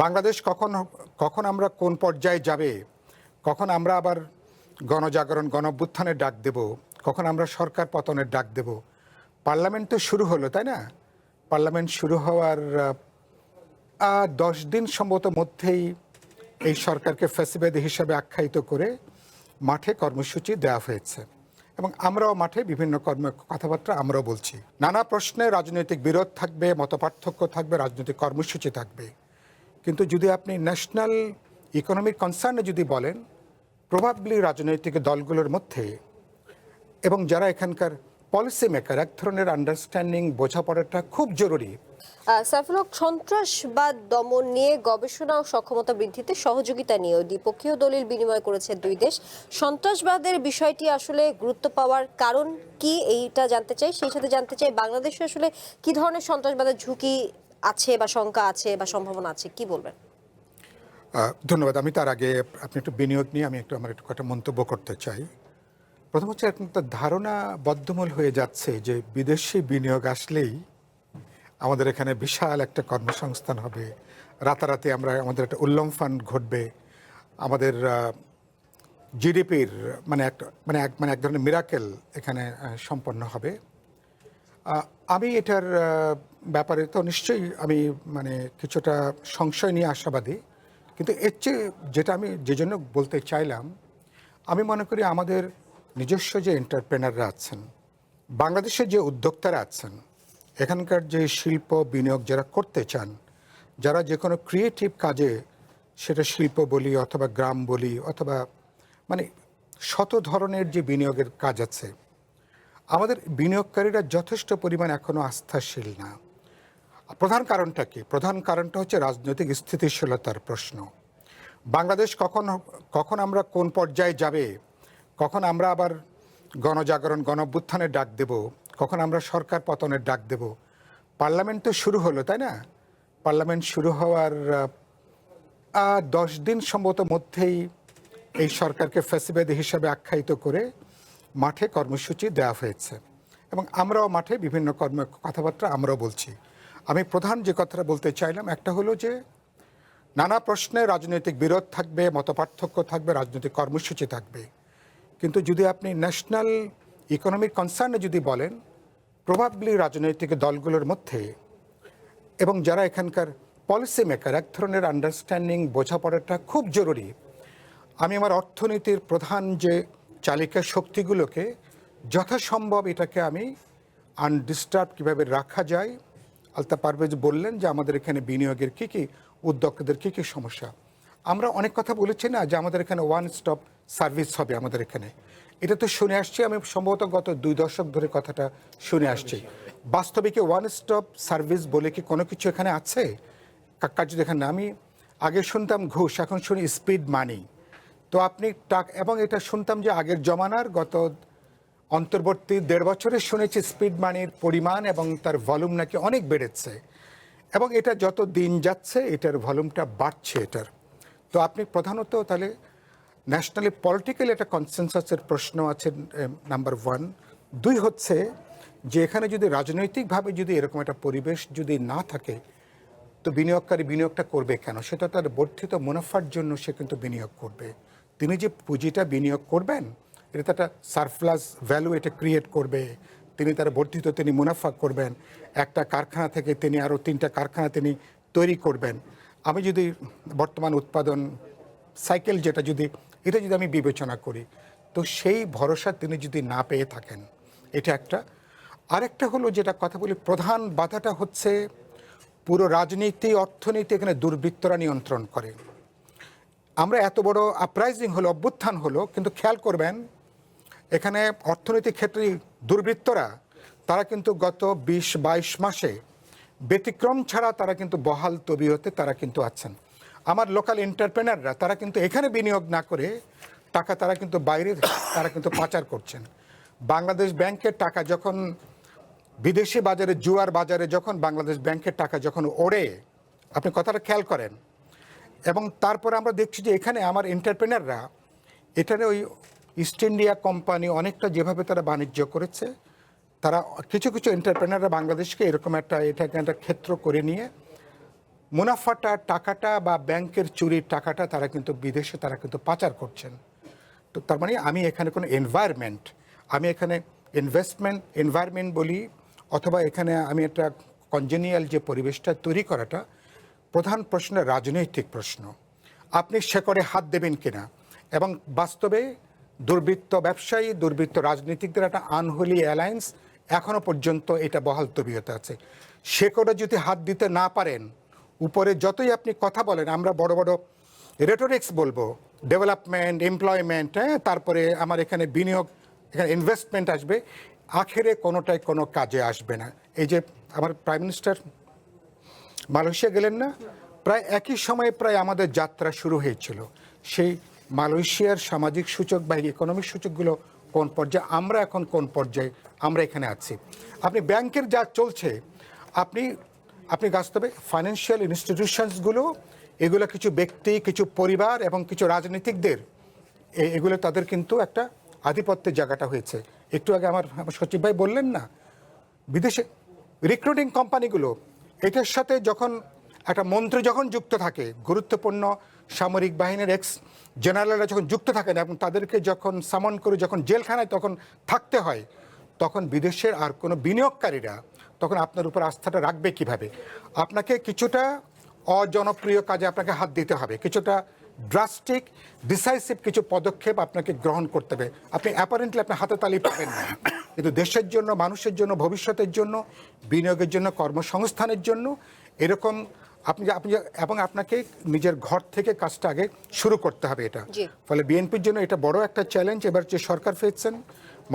বাংলাদেশ কখন কখন আমরা কোন পর্যায়ে যাবে, কখন আমরা আবার গণজাগরণ গণঅভ্যুত্থানের ডাক দেব, কখন আমরা সরকার পতনের ডাক দেব। পার্লামেন্ট তো শুরু হলো, তাই না? পার্লামেন্ট শুরু হওয়ার 10 দিন সম্ভবত মধ্যেই এই সরকারকে ফ্যাসিবাদী হিসাবে আখ্যায়িত করে মাঠে কর্মসূচি দেওয়া হয়েছে এবং আমরাও মাঠে বিভিন্ন কথাবার্তা আমরাও বলছি। নানা প্রশ্নে রাজনৈতিক বিরোধ থাকবে, মতপার্থক্য থাকবে, রাজনৈতিক কর্মসূচি থাকবে, কিন্তু যদি আপনি ন্যাশনাল ইকোনমিক কনসার্নে যদি বলেন, প্রবাবলি রাজনৈতিক দলগুলোর মধ্যে এবং যারা এখানকার পলিসি মেকার এক ধরনের আন্ডারস্ট্যান্ডিং বোঝাপড়াটা খুব জরুরি। সাইফুল হক, সন্ত্রাসবাদ দমন নিয়ে গবেষণা ও সক্ষমতা বৃদ্ধিতে সহযোগিতা নিয়েও দ্বিপক্ষীয় দলিল বিনিময় করেছে দুই দেশ। সন্ত্রাসবাদের বিষয়টি আসলে গুরুত্ব পাওয়ার কারণ কি, এইটা জানতে চাই। সেই সাথে জানতে চাই বাংলাদেশে আসলে কি ধরনের সন্ত্রাসবাদের ঝুঁকি আছে বা শঙ্কা আছে বা সম্ভাবনা আছে, কি বলবেন? ধন্যবাদ। আমি তার আগে আপনি একটু বিনিয়োগ নিয়ে আমি আমার একটু কটা মন্তব্য করতে চাই। প্রথম হচ্ছে একটা ধারণা বদ্ধমূল হয়ে যাচ্ছে যে বিদেশি বিনিয়োগ আসলেই আমাদের এখানে বিশাল একটা কর্মসংস্থান হবে, রাতারাতি আমাদের একটা উল্লম্ফন ঘটবে, আমাদের জিডিপির এক ধরনের মিরাকেল এখানে সম্পন্ন হবে। আমি এটার ব্যাপারে তো নিশ্চয়ই আমি কিছুটা সংশয় নিয়ে আশাবাদী, কিন্তু এর চেয়ে যেটা আমি যে জন্য বলতে চাইলাম, আমি মনে করি আমাদের নিজস্ব যে এন্টারপ্রেনাররা আছেন, বাংলাদেশের যে উদ্যোক্তারা আছেন, এখানকার যে শিল্প বিনিয়োগ যারা করতে চান, যারা যে কোনো ক্রিয়েটিভ কাজে, সেটা শিল্প বলি অথবা গ্রাম বলি অথবা শত ধরনের যে বিনিয়োগের কাজ আছে, আমাদের বিনিয়োগকারীরা যথেষ্ট পরিমাণ এখনও আস্থাশীল না। প্রধান কারণটা কি? প্রধান কারণটা হচ্ছে রাজনৈতিক স্থিতিশীলতার প্রশ্ন। বাংলাদেশ কখন আমরা কোন পর্যায়ে যাবে, কখন আমরা আবার গণজাগরণ গণঅভ্যুত্থানের ডাক দেব, কখন আমরা সরকার পতনের ডাক দেব। পার্লামেন্ট তো শুরু হলো, তাই না? পার্লামেন্ট শুরু হওয়ার 10 দিন সম্ভবত মধ্যেই এই সরকারকে ফ্যাসিবাদী হিসাবে আখ্যায়িত করে মাঠে কর্মসূচি দেওয়া হয়েছে এবং আমরাও মাঠে বিভিন্ন কথাবার্তা আমরাও বলছি। আমি প্রধান যে কথাটা বলতে চাইলাম, একটা হলো যে নানা প্রশ্নে রাজনৈতিক বিরোধ থাকবে, মতপার্থক্য থাকবে, রাজনৈতিক কর্মসূচি থাকবে, কিন্তু যদি আপনি ন্যাশনাল ইকোনমিক কনসার্নে যদি বলেন, প্রবাবলি রাজনৈতিক দলগুলোর মধ্যে এবং যারা এখানকার পলিসি মেকার এক ধরনের আন্ডারস্ট্যান্ডিং বোঝাপড়াটা খুব জরুরি। আমি আমার অর্থনীতির প্রধান যে চালিকা শক্তিগুলোকে যথাসম্ভব এটাকে আমি আনডিস্টার্ব কীভাবে রাখা যায়। আলতা পারভেজ বললেন যে আমাদের এখানে বিনিয়োগের কী কী, উদ্যোক্তাদের কী কী সমস্যা। আমরা অনেক কথা বলেছি না যে আমাদের এখানে ওয়ান স্টপ সার্ভিস হবে আমাদের এখানে। এটা তো শুনে আসছি, আমি সম্ভবত গত 2 দশক ধরে কথাটা শুনে আসছি। বাস্তবে কি ওয়ান স্টপ সার্ভিস বলে কি কোনো কিছু এখানে আছে? কাজ দেখেন না, আমি আগে শুনতাম ঘুষ, এখন শুনি স্পিড মানি। তো আপনি এবং এটা শুনতাম যে আগের জমানার গত অন্তর্বর্তী 1.5 বছরে শুনেছি স্পিড মানির পরিমাণ এবং তার ভলিউম নাকি অনেক বেড়েছে এবং এটা যত দিন যাচ্ছে এটার ভলিউমটা বাড়ছে এটার। তো আপনি প্রধানত তাহলে ন্যাশনালি পলিটিক্যাল একটা কনসেনসাসের প্রশ্ন আছে, নাম্বার 1। 2 হচ্ছে যে এখানে যদি রাজনৈতিকভাবে যদি এরকম একটা পরিবেশ যদি না থাকে, তো বিনিয়োগকারী বিনিয়োগটা করবে কেন? সেটা তার বর্ধিত মুনাফার জন্য সে কিন্তু বিনিয়োগ করবে। তিনি যে পুঁজিটা বিনিয়োগ করবেন, এটা একটা সারপ্লাস ভ্যালু এটা ক্রিয়েট করবে, তিনি তার বর্ধিত তিনি মুনাফা করবেন, একটা কারখানা থেকে তিনি আরও 3টা কারখানা তিনি তৈরি করবেন। আমি যদি বর্তমান উৎপাদন সাইকেল এটা যদি আমি বিবেচনা করি, তো সেই ভরসা তিনি যদি না পেয়ে থাকেন, এটা একটা। আরেকটা হলো যেটা কথা বলি, প্রধান বাধাটা হচ্ছে পুরো রাজনীতি অর্থনীতি এখানে দুর্বৃত্তরা নিয়ন্ত্রণ করে। আমরা এত বড় আপরাইজিং হলো, অভ্যুত্থান হলো, কিন্তু খেয়াল করবেন এখানে অর্থনৈতিক ক্ষেত্রে দুর্বৃত্তরা তারা কিন্তু গত 20-22 মাসে ব্যতিক্রম ছাড়া তারা কিন্তু বহাল তবিয়তে তারা কিন্তু আছেন। আমার লোকাল এন্টারপ্রেনাররা তারা কিন্তু এখানে বিনিয়োগ না করে টাকা তারা কিন্তু বাইরে তারা কিন্তু পাচার করছেন। বাংলাদেশ ব্যাংকের টাকা যখন বিদেশি বাজারে, জুয়ার বাজারে যখন বাংলাদেশ ব্যাংকের টাকা যখন ওড়ে, আপনি কথাটা খেয়াল করেন, এবং তারপরে আমরা দেখছি যে এখানে আমার এন্টারপ্রেনাররা এখানে ওই ইস্ট ইন্ডিয়া কোম্পানি অনেকটা যেভাবে তারা বাণিজ্য করেছে, তারা কিছু কিছু এন্টারপ্রেনাররা বাংলাদেশকে এরকম এটাকে একটা ক্ষেত্র করে নিয়ে মুনাফাটা টাকাটা বা ব্যাংকের চুরির টাকাটা তারা কিন্তু বিদেশে তারা কিন্তু পাচার করছেন। তো তার মানে আমি এখানে কোনো এনভায়রনমেন্ট, আমি এখানে এনভায়রনমেন্ট বলি, অথবা এখানে আমি একটা কনজেনিয়াল যে পরিবেশটা তৈরি করাটা, প্রধান প্রশ্ন রাজনৈতিক প্রশ্ন। আপনি শেকড়ে হাত দেবেন কিনা, এবং বাস্তবে দুর্বৃত্ত ব্যবসায়ী, দুর্বৃত্ত রাজনীতিকদের একটা আনহোলি অ্যালায়েন্স এখনো পর্যন্ত এটা বহাল তবিয়তে আছে। শেকড়ে যদি হাত দিতে না পারেন, উপরে যতই আপনি কথা বলেন, আমরা বড় বড় রেটোরিক্স বলবো, ডেভেলপমেন্ট, এমপ্লয়মেন্ট, হ্যাঁ, তারপরে আমার এখানে বিনিয়োগ, এখানে ইনভেস্টমেন্ট আসবে, আখেরে কোনোটাই কোনো কাজে আসবে না। এই যে আমার প্রাইম মিনিস্টার মালয়েশিয়া গেলেন না, প্রায় একই সময়ে প্রায় আমাদের যাত্রা শুরু হয়েছিল। সেই মালয়েশিয়ার সামাজিক সূচক বা ইকোনমিক সূচকগুলো কোন পর্যায়ে, আমরা এখন কোন পর্যায়ে আমরা এখানে আছি। আপনি ব্যাংকের যা চলছে, আপনি বাস্তবে ফাইন্যান্সিয়াল ইনস্টিটিউশনসগুলো, এগুলো কিছু ব্যক্তি, কিছু পরিবার এবং কিছু রাজনীতিকদের, এগুলো তাদের কিন্তু একটা আধিপত্যের জায়গাটা হয়েছে। একটু আগে আমার সচিব ভাই বললেন না, বিদেশে রিক্রুটিং কোম্পানিগুলো, এটার সাথে যখন একটা মন্ত্রী যখন যুক্ত থাকে, গুরুত্বপূর্ণ সামরিক বাহিনীর এক্স জেনারেলরা যখন যুক্ত থাকেন এবং তাদেরকে যখন সামন করে যখন জেলখানায় তখন থাকতে হয়, তখন বিদেশের আর কোনো বিনিয়োগকারীরা তখন আপনার উপর আস্থাটা রাখবে কিভাবে? আপনাকে কিছুটা অজনপ্রিয় কাজে আপনাকে হাত দিতে হবে, কিছুটা ড্রাস্টিক ডিসাইসিভ কিছু পদক্ষেপ আপনাকে গ্রহণ করতে হবে। আপনি অ্যাপারেন্টলি আপনি হাতে তালি পাবেন না, কিন্তু দেশের জন্য, মানুষের জন্য, ভবিষ্যতের জন্য, বিনিয়োগের জন্য, কর্মসংস্থানের জন্য এরকম এবং আপনাকে নিজের ঘর থেকে কাজটা আগে শুরু করতে হবে এটা। ফলে বিএনপির জন্য এটা বড় একটা চ্যালেঞ্জ। এবার যে সরকার ফেলছেন,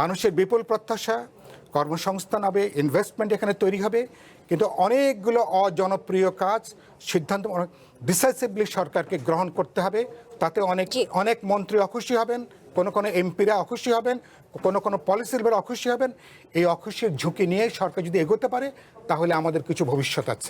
মানুষের বিপুল প্রত্যাশা, কর্মসংস্থান হবে, ইনভেস্টমেন্ট এখানে তৈরি হবে, কিন্তু অনেকগুলো অজনপ্রিয় কাজ, সিদ্ধান্ত ডিসাইসিভলি সরকারকে গ্রহণ করতে হবে। তাতে অনেক মন্ত্রী অখুশি হবেন, কোনো এমপিরা অখুশি হবেন, কোনো পলিসির ব্যাপারে অখুশি হবেন। এই অখুশির ঝুঁকি নিয়ে সরকার যদি এগোতে পারে, তাহলে আমাদের কিছু ভবিষ্যৎ আছে।